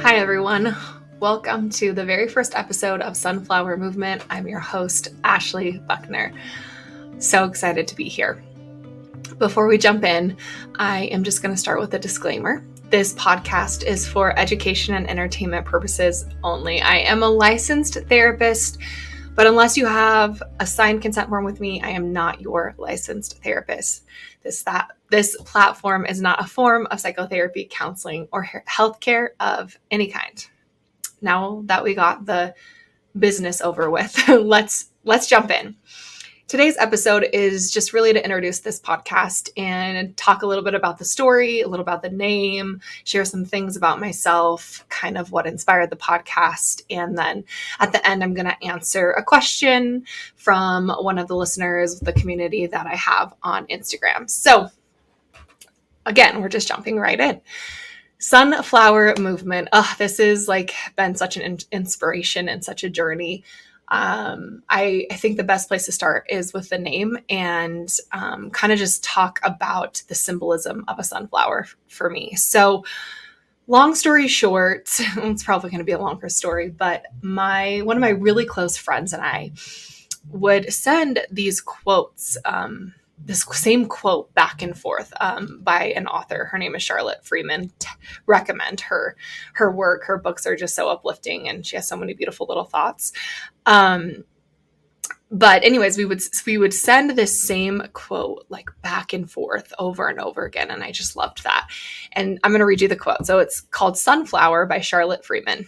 Hi, everyone. Welcome to the very first episode of Sunflower Movement. I'm your host, Ashley Buckner. So excited to be here. Before we jump in, I am just going to start with a disclaimer. This podcast is for education and entertainment purposes only. I am a licensed therapist, but unless you have a signed consent form with me, I am not your licensed therapist. This platform is not a form of psychotherapy, counseling, or healthcare of any kind. Now that we got the business over with, let's jump in. Today's episode is just really to introduce this podcast and talk a little bit about the story, a little about the name, share some things about myself, kind of what inspired the podcast. And then at the end, I'm going to answer a question from one of the listeners, the community that I have on Instagram. So again, we're just jumping right in. Sunflower movement. This has been such an inspiration and such a journey. I think the best place to start is with the name and kind of just talk about the symbolism of a sunflower for me. So long story short, it's probably going to be a longer story, but one of my really close friends and I would send these quotes, this same quote back and forth by an author. Her name is Charlotte Freeman. Recommend her work. Her books are just so uplifting and she has so many beautiful little thoughts. But anyways, we would send this same quote back and forth over and over again. And I just loved that. And I'm going to read you the quote. So it's called Sunflower by Charlotte Freeman.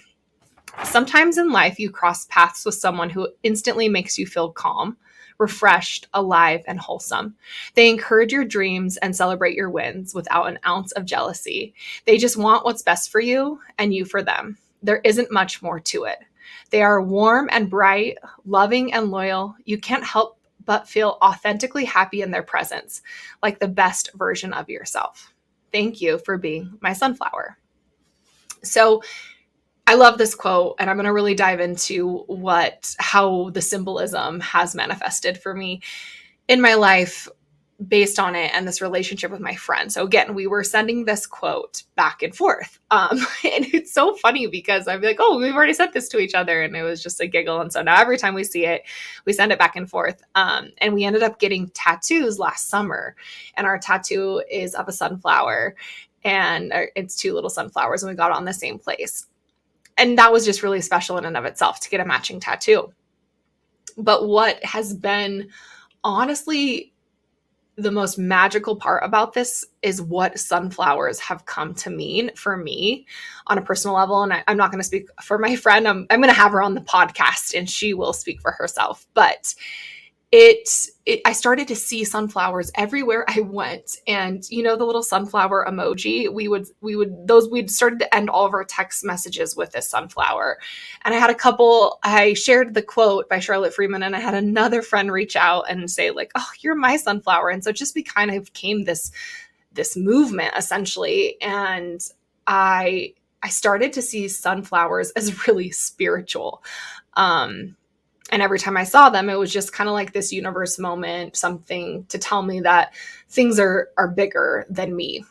Sometimes in life, you cross paths with someone who instantly makes you feel calm, refreshed, alive, and wholesome. They encourage your dreams and celebrate your wins without an ounce of jealousy. They just want what's best for you and you for them. There isn't much more to it. They are warm and bright, loving and loyal. You can't help but feel authentically happy in their presence, like the best version of yourself. Thank you for being my sunflower. So I love this quote, and I'm going to really dive into how the symbolism has manifested for me in my life based on it and this relationship with my friend. So again, we were sending this quote back and forth. And it's so funny because I'm like, oh, we've already sent this to each other. And it was just a giggle. And so now every time we see it, we send it back and forth. And we ended up getting tattoos last summer. And our tattoo is of a sunflower. And it's two little sunflowers. And we got it on the same place. And that was just really special in and of itself to get a matching tattoo. But what has been honestly the most magical part about this is what sunflowers have come to mean for me on a personal level. And I'm not going to speak for my friend. I'm going to have her on the podcast and she will speak for herself. But I started to see sunflowers everywhere I went. And the little sunflower emoji, we'd started to end all of our text messages with this sunflower. And I shared the quote by Charlotte Freeman, and I had another friend reach out and say oh, you're my sunflower. And so we kind of came this movement essentially. And I started to see sunflowers as really spiritual. And every time I saw them, it was just kind of like this universe moment, something to tell me that things are bigger than me.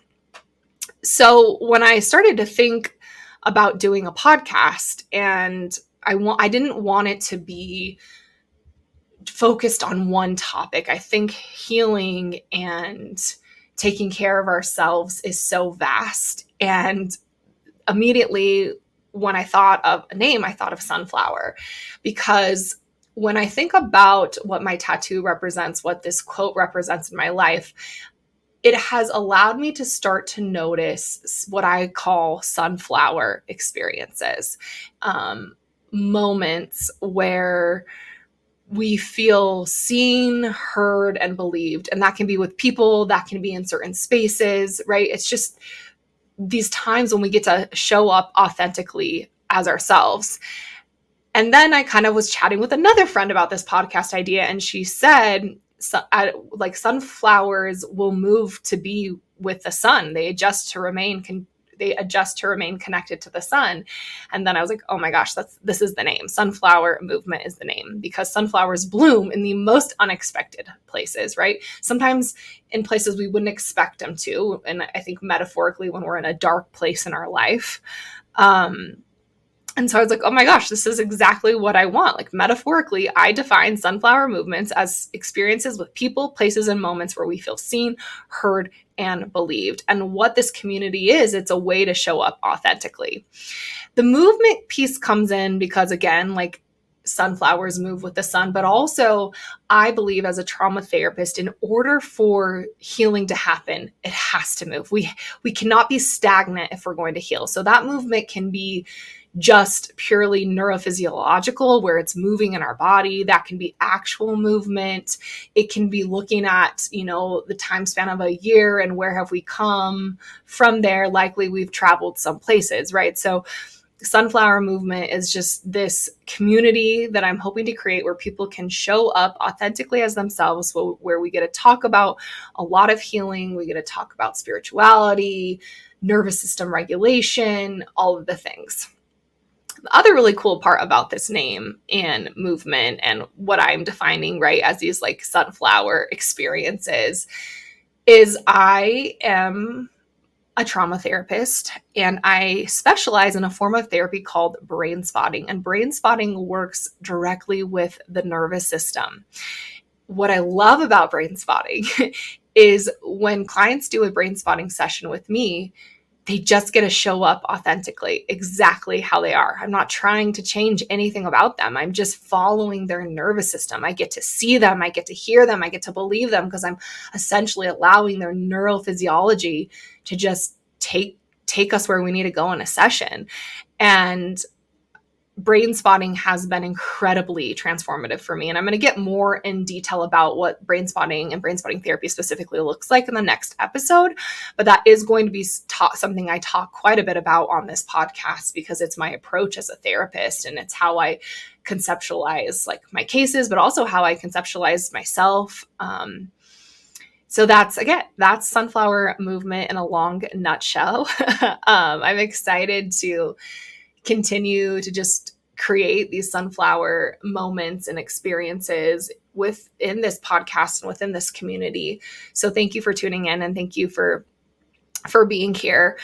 So when I started to think about doing a podcast, and I didn't want it to be focused on one topic. I think healing and taking care of ourselves is so vast. And immediately when I thought of a name, I thought of sunflower, because when I think about what my tattoo represents, what this quote represents in my life, it has allowed me to start to notice what I call sunflower experiences, moments where we feel seen, heard, and believed. And that can be with people, that can be in certain spaces, right? It's just these times when we get to show up authentically as ourselves. And then I kind of was chatting with another friend about this podcast idea, and she said, sunflowers will move to be with the sun. They adjust to remain they adjust to remain connected to the sun. And then I was like, oh my gosh, this is the name. Sunflower movement is the name, because sunflowers bloom in the most unexpected places, right? Sometimes in places we wouldn't expect them to. And I think metaphorically, when we're in a dark place in our life. And so I was like, oh my gosh, this is exactly what I want. Like, metaphorically, I define sunflower movements as experiences with people, places, and moments where we feel seen, heard, and believed. And what this community is, it's a way to show up authentically. The movement piece comes in because, again, like, sunflowers move with the sun, but also I believe as a trauma therapist, in order for healing to happen, it has to move. We cannot be stagnant if we're going to heal. So that movement can be just purely neurophysiological, where it's moving in our body. That can be actual movement. It can be looking at, the time span of a year and where have we come from there. Likely we've traveled some places, right? So sunflower movement is just this community that I'm hoping to create where people can show up authentically as themselves, where we get to talk about a lot of healing. We get to talk about spirituality, nervous system regulation, all of the things. The other really cool part about this name and movement, and what I'm defining, right, as these like sunflower experiences, is I am a trauma therapist, and I specialize in a form of therapy called brain spotting. And brain spotting works directly with the nervous system. What I love about brain spotting is when clients do a brain spotting session with me, they just get to show up authentically, exactly how they are. I'm not trying to change anything about them. I'm just following their nervous system. I get to see them. I get to hear them. I get to believe them, because I'm essentially allowing their neurophysiology to just take us where we need to go in a session. And brain spotting has been incredibly transformative for me. And I'm going to get more in detail about what brain spotting and brain spotting therapy specifically looks like in the next episode. But that is going to be something I talk quite a bit about on this podcast, because it's my approach as a therapist, and it's how I conceptualize like my cases, but also how I conceptualize myself. So that's sunflower movement in a long nutshell. I'm excited to continue to just create these sunflower moments and experiences within this podcast and within this community. So thank you for tuning in, and thank you for being here.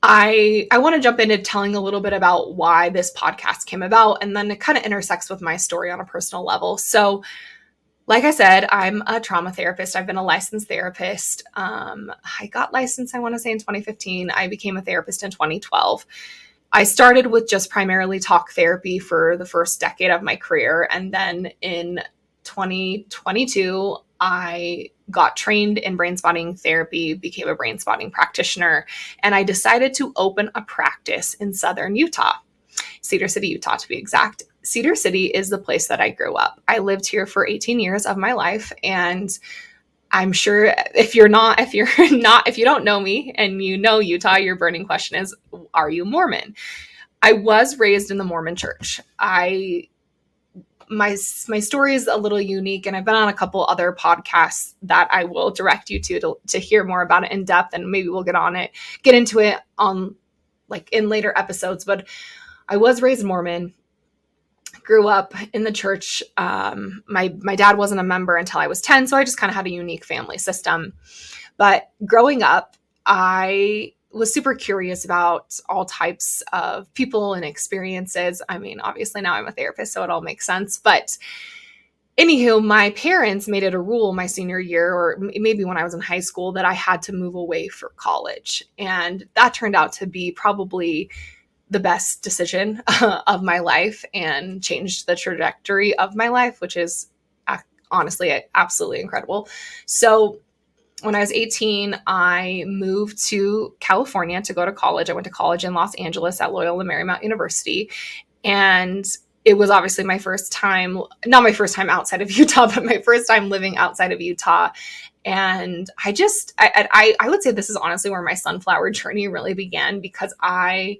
I want to jump into telling a little bit about why this podcast came about, and then it kind of intersects with my story on a personal level. So like I said, I'm a trauma therapist. I've been a licensed therapist. I got licensed, I want to say, in 2015. I became a therapist in 2012. I started with just primarily talk therapy for the first decade of my career. And then in 2022, I got trained in brain spotting therapy, became a brain spotting practitioner, and I decided to open a practice in Southern Utah, Cedar City, Utah, to be exact. Cedar City is the place that I grew up. I lived here for 18 years of my life, and I'm sure if you don't know me and you know Utah, your burning question is, are you Mormon? I was raised in the Mormon church. My story is a little unique, and I've been on a couple other podcasts that I will direct you to hear more about it in depth, and maybe we'll get into it on like in later episodes. But I was raised Mormon. Grew up in the church. My dad wasn't a member until I was 10, so I just kind of had a unique family system. But growing up, I was super curious about all types of people and experiences. I mean, obviously now I'm a therapist, so it all makes sense. But anywho, my parents made it a rule my senior year, or maybe when I was in high school, that I had to move away for college. And that turned out to be probably the best decision of my life, and changed the trajectory of my life, which is honestly absolutely incredible. So when I was 18, I moved to California to go to college. I went to college in Los Angeles at Loyola Marymount University. And it was obviously my first time, not my first time outside of Utah, but my first time living outside of Utah. And I would say this is honestly where my sunflower journey really began, because I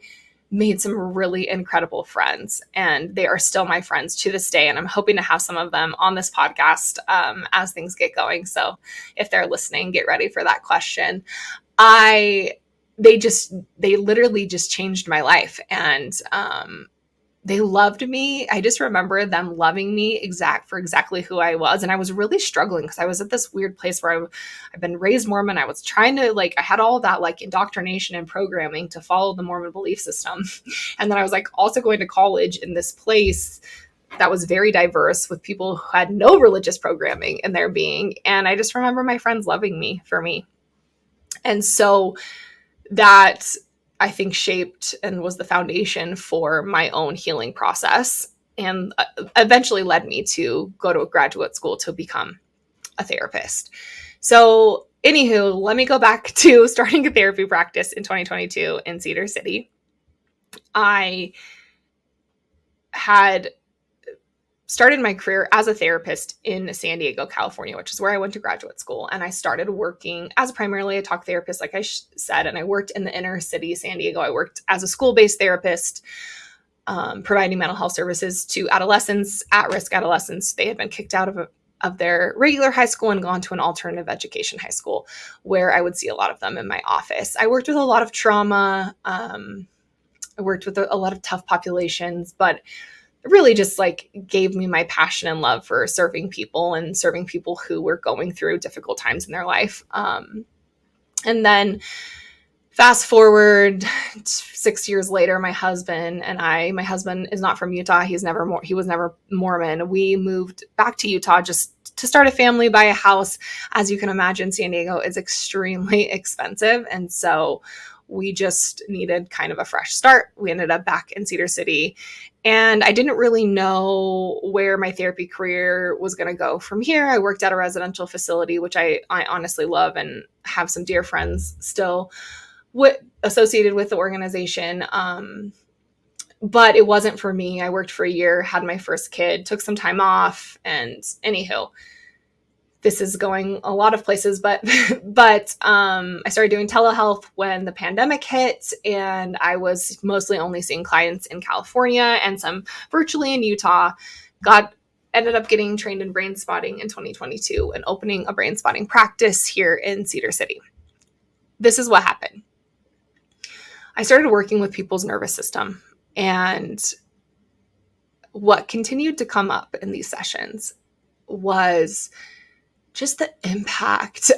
made some really incredible friends, and they are still my friends to this day. And I'm hoping to have some of them on this podcast as things get going. So if they're listening, get ready for that question. I they literally just changed my life. And they loved me. I just remember them loving me for exactly who I was. And I was really struggling because I was at this weird place where I've been raised Mormon. I was trying to I had all that indoctrination and programming to follow the Mormon belief system. And then I was also going to college in this place that was very diverse with people who had no religious programming in their being. And I just remember my friends loving me for me. And so that, I think, shaped and was the foundation for my own healing process, and eventually led me to go to a graduate school to become a therapist. So anywho, let me go back to starting a therapy practice in 2022 in Cedar City. I had started my career as a therapist in San Diego, California, which is where I went to graduate school. And I started working as primarily a talk therapist, like I said, and I worked in the inner city, San Diego. I worked as a school-based therapist, providing mental health services to adolescents, at-risk adolescents. They had been kicked out of their regular high school and gone to an alternative education high school, where I would see a lot of them in my office. I worked with a lot of trauma. I worked with a lot of tough populations, but really just gave me my passion and love for serving people and serving people who were going through difficult times in their life. And then fast forward 6 years later, my husband is not from Utah. He was never Mormon. We moved back to Utah just to start a family, buy a house. As you can imagine, San Diego is extremely expensive. And so we just needed kind of a fresh start. We ended up back in Cedar City, and I didn't really know where my therapy career was going to go from here. I worked at a residential facility, which I honestly love and have some dear friends still associated with the organization. But it wasn't for me. I worked for a year, had my first kid, took some time off, and anywho, this is going a lot of places, but I started doing telehealth when the pandemic hit, and I was mostly only seeing clients in California and some virtually in Utah. Ended up getting trained in brain spotting in 2022 and opening a brain spotting practice here in Cedar City. This is what happened. I started working with people's nervous system, and what continued to come up in these sessions was just the impact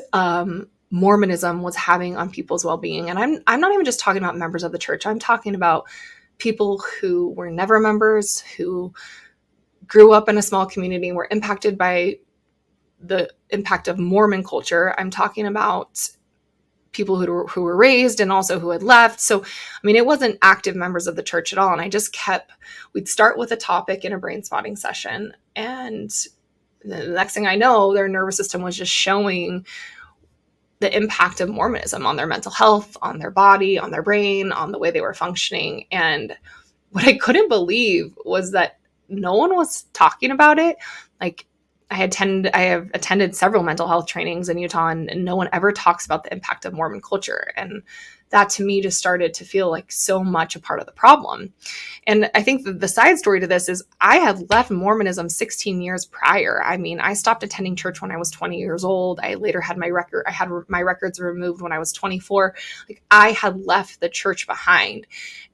Mormonism was having on people's well-being. And I'm not even just talking about members of the church. I'm talking about people who were never members, who grew up in a small community and were impacted by the impact of Mormon culture. I'm talking about people who were raised and also who had left. So, I mean, it wasn't active members of the church at all. And we'd start with a topic in a brain spotting session, and the next thing I know, their nervous system was just showing the impact of Mormonism on their mental health, on their body, on their brain, on the way they were functioning. And what I couldn't believe was that no one was talking about it. I have attended several mental health trainings in Utah, and no one ever talks about the impact of Mormon culture. And that to me just started to feel like so much a part of the problem. And I think the side story to this is I had left Mormonism 16 years prior. I mean, I stopped attending church when I was 20 years old. I later had my records removed when I was 24. I had left the church behind.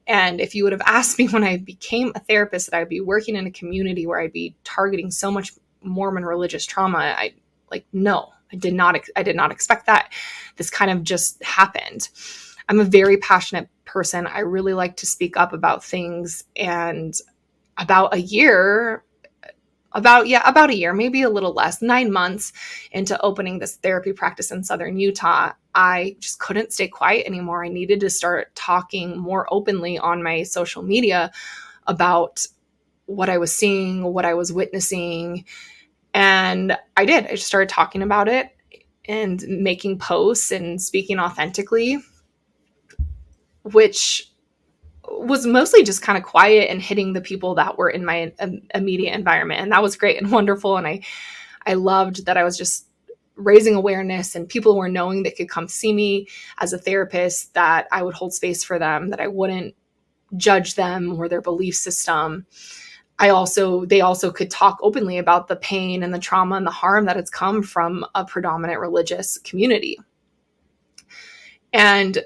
And if you would have asked me when I became a therapist that I would be working in a community where I'd be targeting so much Mormon religious trauma, no, I did not expect that. This kind of just happened. I'm a very passionate person. I really like to speak up about things. And about a year, maybe a little less, 9 months into opening this therapy practice in Southern Utah, I just couldn't stay quiet anymore. I needed to start talking more openly on my social media about what I was seeing, what I was witnessing. And I did. I just started talking about it and making posts and speaking authentically, which was mostly just kind of quiet and hitting the people that were in my immediate environment. And that was great and wonderful. And I loved that I was just raising awareness, and people were knowing they could come see me as a therapist, that I would hold space for them, that I wouldn't judge them or their belief system. They also could talk openly about the pain and the trauma and the harm that has come from a predominant religious community. And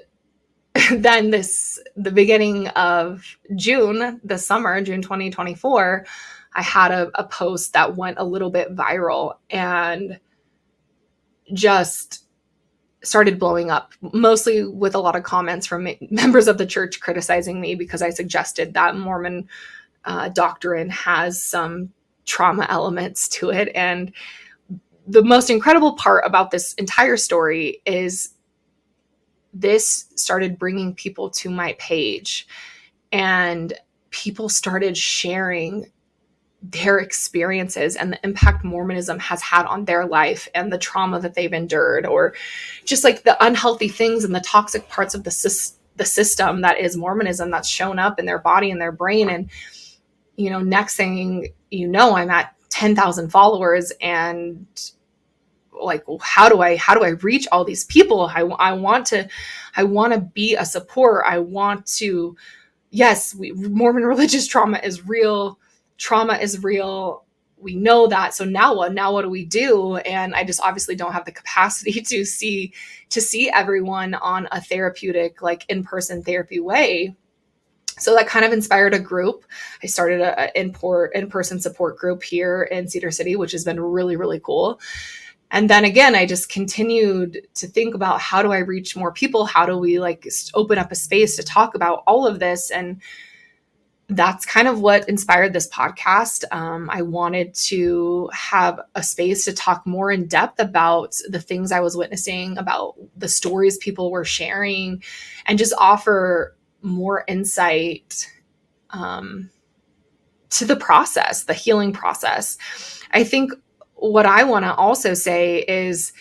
then the beginning of June, the summer, June 2024, I had a post that went a little bit viral and just started blowing up, mostly with a lot of comments from members of the church criticizing me because I suggested that Mormon doctrine has some trauma elements to it. And the most incredible part about this entire story is this started bringing people to my page, and people started sharing their experiences and the impact Mormonism has had on their life and the trauma that they've endured, or just like the unhealthy things and the toxic parts of the system that is Mormonism that's shown up in their body and their brain. And, next thing you know, I'm at 10,000 followers, and like, how do I reach all these people? I want to be a support. I want to, yes, Mormon religious trauma is real. Trauma is real. We know that. So now what do we do? And I just obviously don't have the capacity to see everyone on a therapeutic, like in-person therapy way. So that kind of inspired a group. I started an in-person support group here in Cedar City, which has been really, really cool. And then again, I just continued to think about, how do I reach more people? How do we open up a space to talk about all of this? And that's kind of what inspired this podcast. I wanted to have a space to talk more in depth about the things I was witnessing, about the stories people were sharing, and just offer more insight to the process, the healing process. I think what I want to also say is,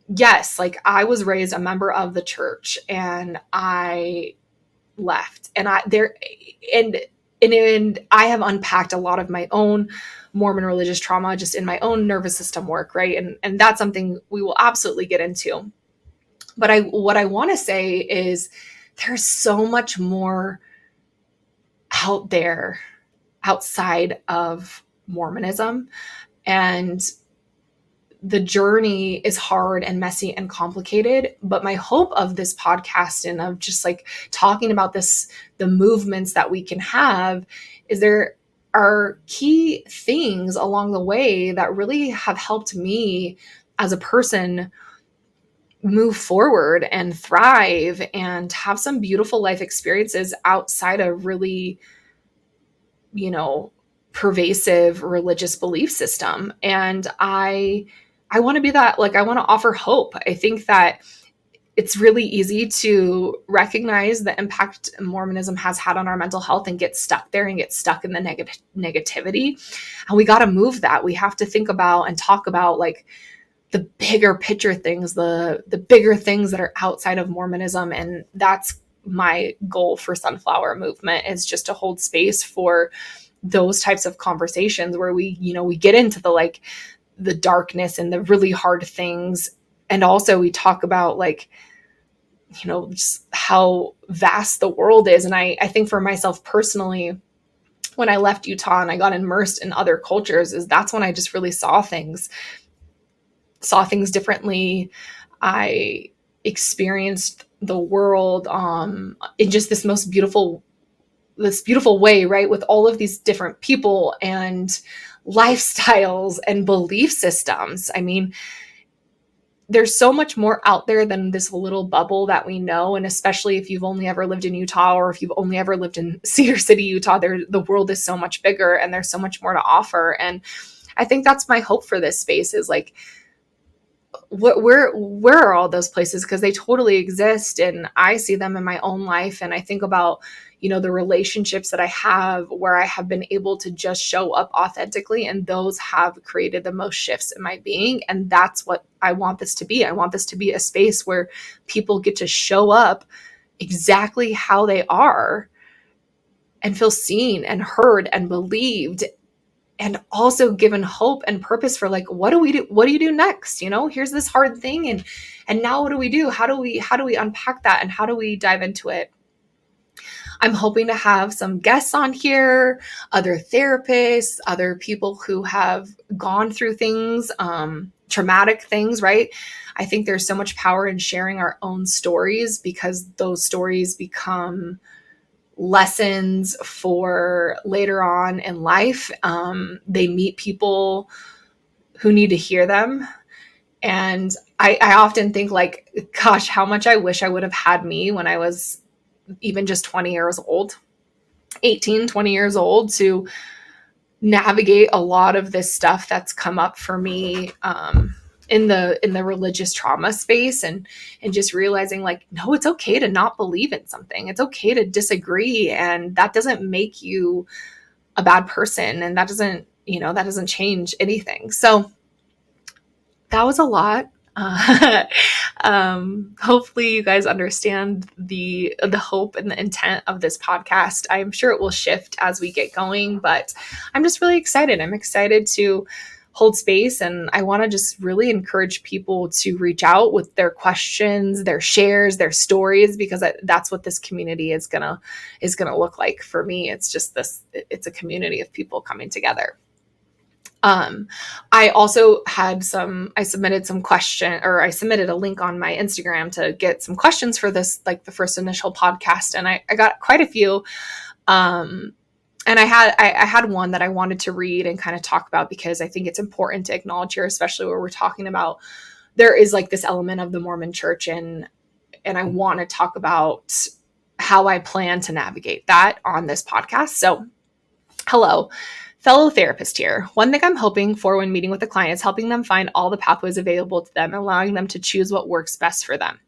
yes, I was raised a member of the church, and I left, and I have unpacked a lot of my own Mormon religious trauma just in my own nervous system work, right? And that's something we will absolutely get into. But what I want to say is, there's so much more out there outside of Mormonism, and the journey is hard and messy and complicated. But my hope of this podcast and of just talking about this, the movements that we can have, is there are key things along the way that really have helped me as a person move forward and thrive and have some beautiful life experiences outside of really, pervasive religious belief system. And I want to be that, I want to offer hope. I think that it's really easy to recognize the impact Mormonism has had on our mental health and get stuck there and get stuck in the negativity. And we got to move that. We have to think about and talk about the bigger picture things, the bigger things that are outside of Mormonism. And that's my goal for Sunflower Movement, is just to hold space for those types of conversations where we get into the darkness and the really hard things. And also we talk about just how vast the world is. And I think for myself personally, when I left Utah and I got immersed in other cultures, that's when I just really saw things differently. I experienced the world in just this beautiful way, right? With all of these different people and lifestyles and belief systems. I mean, there's so much more out there than this little bubble that we know. And especially if you've only ever lived in Utah, or if you've only ever lived in Cedar City, Utah, the world is so much bigger and there's so much more to offer. And I think that's my hope for this space, is where are all those places? Because they totally exist, and I see them in my own life. And I think about, the relationships that I have where I have been able to just show up authentically, and those have created the most shifts in my being. And that's what I want this to be. I want this to be a space where people get to show up exactly how they are and feel seen and heard and believed, and also given hope and purpose for what do we do? What do you do next? Here's this hard thing. And now what do we do? How do we unpack that? And how do we dive into it? I'm hoping to have some guests on here, other therapists, other people who have gone through things, traumatic things, right? I think there's so much power in sharing our own stories because those stories become lessons for later on in life. They meet people who need to hear them. And I often think like, gosh, how much I wish I would have had me when I was even just 20 years old, 18, 20 years old, to navigate a lot of this stuff that's come up for me in the religious trauma space, and just realizing like, no, it's okay to not believe in something. It's okay to disagree, and that doesn't make you a bad person, and that doesn't change anything. So that was a lot. Hopefully you guys understand the hope and the intent of this podcast. I'm sure it will shift as we get going, but I'm just really excited. I'm excited to hold space, and I want to just really encourage people to reach out with their questions, their shares, their stories, because that's what this community is gonna look like for me. It's just it's a community of people coming together. I also I submitted I submitted a link on my Instagram to get some questions for this, like the first initial podcast. And I got quite a few. And I had one that I wanted to read and kind of talk about, because I think it's important to acknowledge here, especially where we're talking about, there is like this element of the Mormon church, and I want to talk about how I plan to navigate that on this podcast. So, hello. Fellow therapist here. One thing I'm hoping for when meeting with a client is helping them find all the pathways available to them, allowing them to choose what works best for them.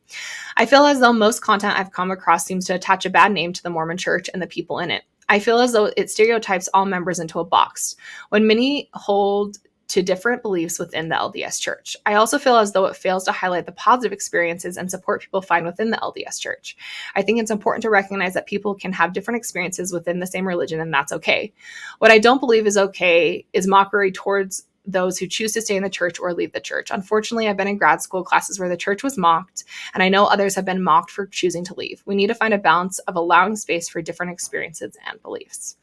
I feel as though most content I've come across seems to attach a bad name to the Mormon church and the people in it. I feel as though it stereotypes all members into a box, when many hold to different beliefs within the LDS church. I also feel as though it fails to highlight the positive experiences and support people find within the LDS church. I think it's important to recognize that people can have different experiences within the same religion, and that's okay. What I don't believe is okay is mockery towards those who choose to stay in the church or leave the church. Unfortunately, I've been in grad school classes where the church was mocked, and I know others have been mocked for choosing to leave. We need to find a balance of allowing space for different experiences and beliefs.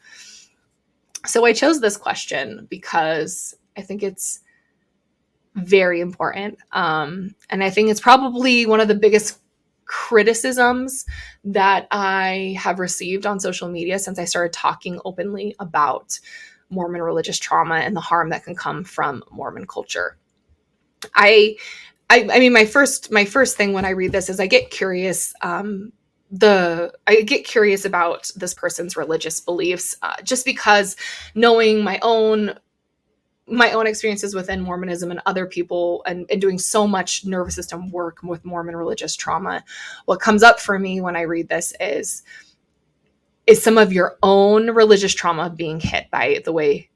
So I chose this question because I think it's very important. And I think it's probably one of the biggest criticisms that I have received on social media since I started talking openly about Mormon religious trauma and the harm that can come from Mormon culture. I mean, my first thing when I read this is I get curious. I get curious about this person's religious beliefs, just because knowing my own experiences within Mormonism and other people, and doing so much nervous system work with Mormon religious trauma, what comes up for me when I read this is some of your own religious trauma being hit by the way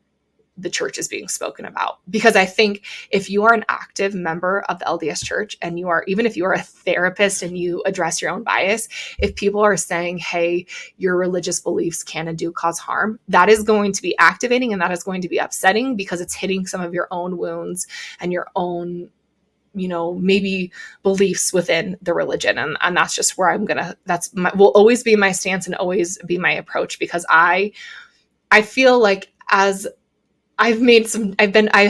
the church is being spoken about. Because I think if you are an active member of the LDS church, and even if you are a therapist and you address your own bias, if people are saying, hey, your religious beliefs can and do cause harm, that is going to be activating, and that is going to be upsetting, because it's hitting some of your own wounds and your own, maybe beliefs within the religion. And that's just where will always be my stance and always be my approach, because I feel like I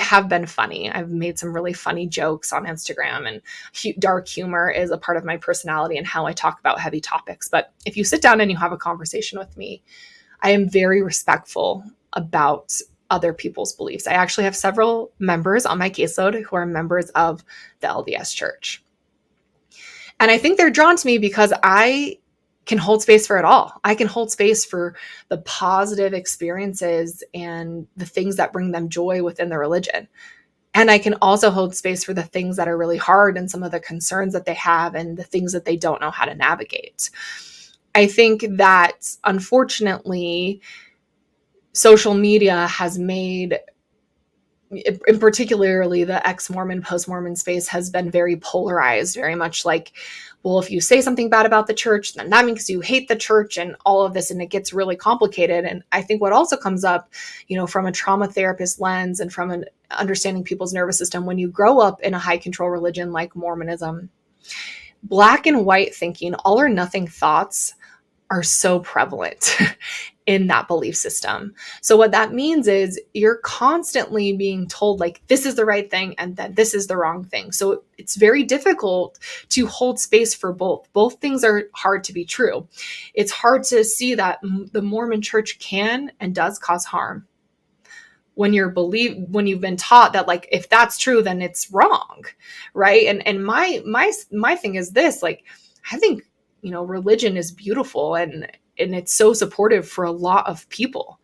have been funny. I've made some really funny jokes on Instagram, and dark humor is a part of my personality and how I talk about heavy topics. But if you sit down and you have a conversation with me, I am very respectful about other people's beliefs. I actually have several members on my caseload who are members of the LDS church. And I think they're drawn to me because I can hold space for it all. I can hold space for the positive experiences and the things that bring them joy within the religion. And I can also hold space for the things that are really hard, and some of the concerns that they have, and the things that they don't know how to navigate. I think that, unfortunately, social media has made, in particularly the ex-Mormon, post-Mormon space, has been very polarized, very much like, well, if you say something bad about the church, then that means you hate the church, and all of this, and it gets really complicated. And I think what also comes up, from a trauma therapist lens and from an understanding people's nervous system, when you grow up in a high control religion like Mormonism, black and white thinking, all or nothing thoughts are so prevalent in that belief system. So what that means is you're constantly being told like this is the right thing and then this is the wrong thing. So it's very difficult to hold space for both. Both things are hard to be true. It's hard to see that the Mormon church can and does cause harm when you've been taught that like if that's true then it's wrong, right? And my thing is this, like I think religion is beautiful and it's so supportive for a lot of people.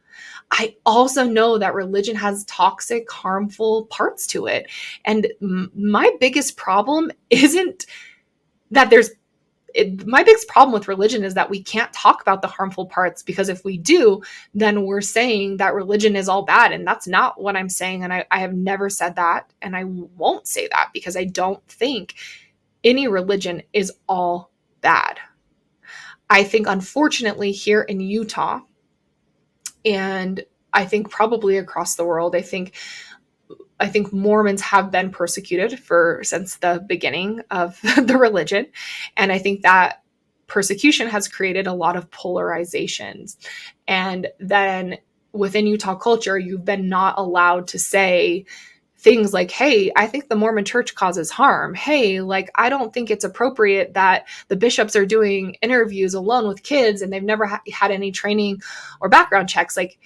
I also know that religion has toxic, harmful parts to it. And my biggest problem isn't that my biggest problem with religion is that we can't talk about the harmful parts, because if we do, then we're saying that religion is all bad. And that's not what I'm saying. And I have never said that. And I won't say that, because I don't think any religion is all bad. I think, unfortunately, here in Utah, and I think probably across the world, I think Mormons have been persecuted since the beginning of the religion. And I think that persecution has created a lot of polarizations. And then within Utah culture, you've been not allowed to say things like, hey, I think the Mormon church causes harm. Hey, like, I don't think it's appropriate that the bishops are doing interviews alone with kids and they've never had any training or background checks. Like,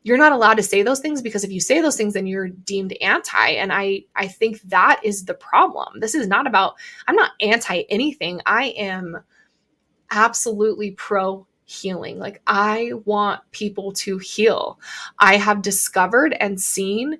you're not allowed to say those things, because if you say those things, then you're deemed anti. And I think that is the problem. This is not about, I'm not anti anything. I am absolutely pro healing. Like, I want people to heal. I have discovered and seen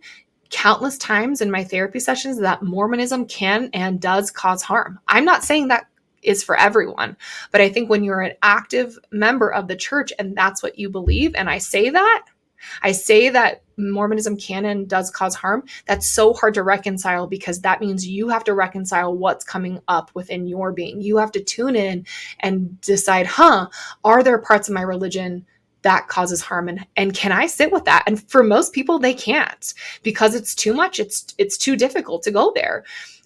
countless times in my therapy sessions that Mormonism can and does cause harm. I'm not saying that is for everyone, but I think when you're an active member of the church and that's what you believe, and I say that Mormonism can and does cause harm, that's so hard to reconcile, because that means you have to reconcile what's coming up within your being. You have to tune in and decide, are there parts of my religion that causes harm, and can I sit with that? And for most people, they can't, because it's too much. It's too difficult to go there.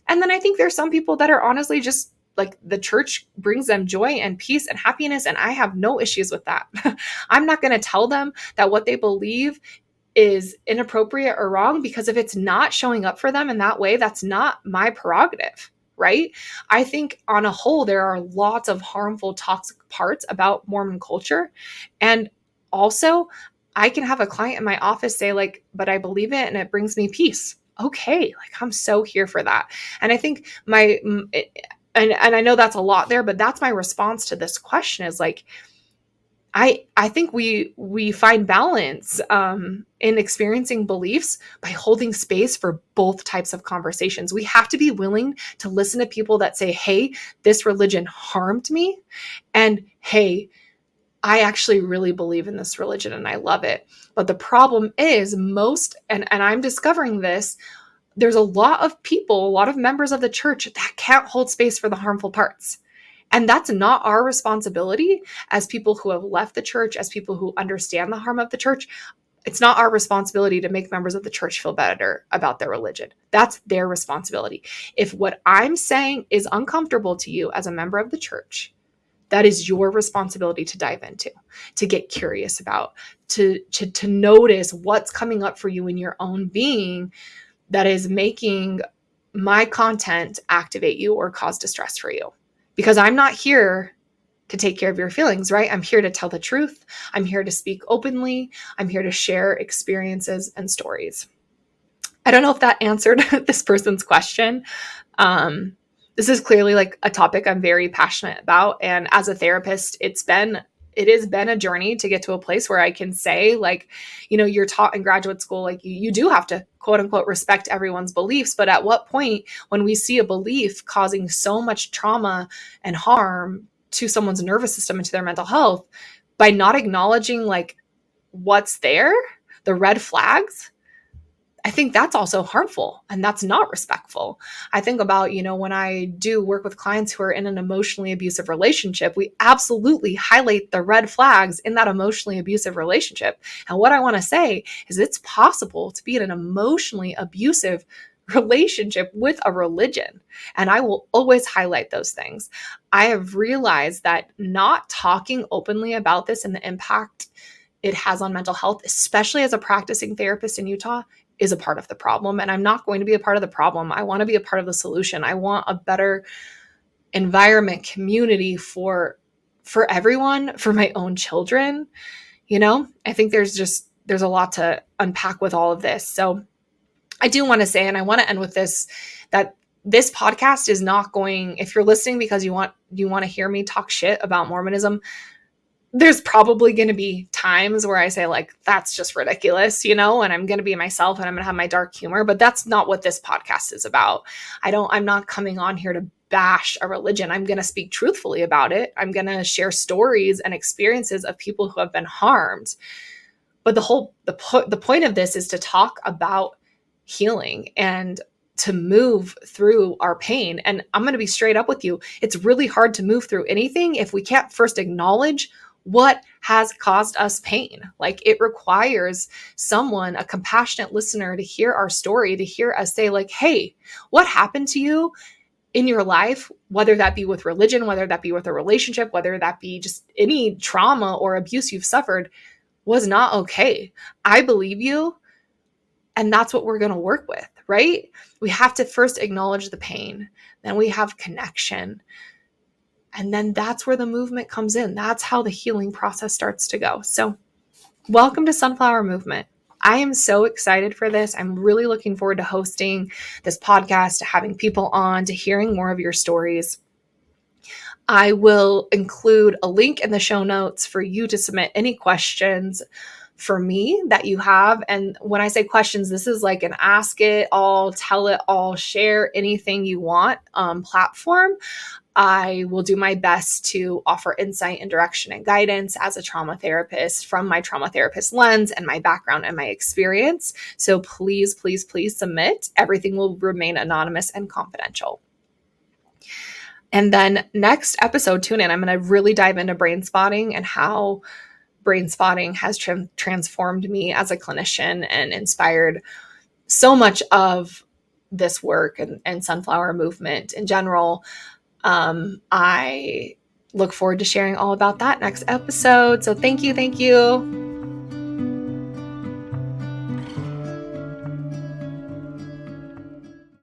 And then I think there's some people that are honestly just like, the church brings them joy and peace and happiness, and I have no issues with that. I'm not going to tell them that what they believe is inappropriate or wrong, because if it's not showing up for them in that way, that's not my prerogative, right? I think on a whole, there are lots of harmful, toxic parts about Mormon culture. And also, I can have a client in my office say like, but I believe it and it brings me peace. Okay, like, I'm so here for that. And I think and I know that's a lot there, but that's my response to this question is like, I think we find balance in experiencing beliefs by holding space for both types of conversations. We have to be willing to listen to people that say, hey, this religion harmed me, and hey, I actually really believe in this religion and I love it. But the problem is and I'm discovering this, there's a lot of people, a lot of members of the church that can't hold space for the harmful parts. And that's not our responsibility as people who have left the church, as people who understand the harm of the church. It's not our responsibility to make members of the church feel better about their religion. That's their responsibility. If what I'm saying is uncomfortable to you as a member of the church, that is your responsibility to dive into, to get curious about, to notice what's coming up for you in your own being that is making my content activate you or cause distress for you. Because I'm not here to take care of your feelings, right? I'm here to tell the truth. I'm here to speak openly. I'm here to share experiences and stories. I don't know if that answered this person's question. This is clearly like a topic I'm very passionate about. And as a therapist, it has been a journey to get to a place where I can say, like, you're taught in graduate school, like you do have to quote unquote respect everyone's beliefs. But at what point, when we see a belief causing so much trauma and harm to someone's nervous system and to their mental health, by not acknowledging like what's there, the red flags, I think that's also harmful and that's not respectful. I think about, when I do work with clients who are in an emotionally abusive relationship, we absolutely highlight the red flags in that emotionally abusive relationship. And what I want to say is it's possible to be in an emotionally abusive relationship with a religion. And I will always highlight those things. I have realized that not talking openly about this and the impact it has on mental health, especially as a practicing therapist in Utah, is a part of the problem. And I'm not going to be a part of the problem. I want to be a part of the solution. I want a better environment, community for everyone, for my own children. I think there's a lot to unpack with all of this. So I do want to say, and I want to end with this, that this podcast is not going, if you're listening because you want to hear me talk shit about Mormonism, there's probably going to be times where I say like, that's just ridiculous, and I'm going to be myself and I'm going to have my dark humor, but that's not what this podcast is about. I'm not coming on here to bash a religion. I'm going to speak truthfully about it. I'm going to share stories and experiences of people who have been harmed. But the point of this is to talk about healing and to move through our pain. And I'm going to be straight up with you. It's really hard to move through anything if we can't first acknowledge what has caused us pain. Like, it requires someone, a compassionate listener, to hear our story, to hear us say like, hey, what happened to you in your life, whether that be with religion, whether that be with a relationship, whether that be just any trauma or abuse you've suffered, was not okay. I believe you. And that's what we're going to work with, right? We have to first acknowledge the pain. Then we have connection. And then that's where the movement comes in. That's how the healing process starts to go. So welcome to Sunflower Movement. I am so excited for this. I'm really looking forward to hosting this podcast, to having people on, to hearing more of your stories. I will include a link in the show notes for you to submit any questions for me that you have. And when I say questions, this is like an ask it all, tell it all, share anything you want platform. I will do my best to offer insight and direction and guidance as a trauma therapist from my trauma therapist lens and my background and my experience. So please, please, please submit. Everything will remain anonymous and confidential. And then next episode, tune in. I'm going to really dive into brain spotting and how brain spotting has transformed me as a clinician and inspired so much of this work and Sunflower Movement in general. I look forward to sharing all about that next episode. So thank you.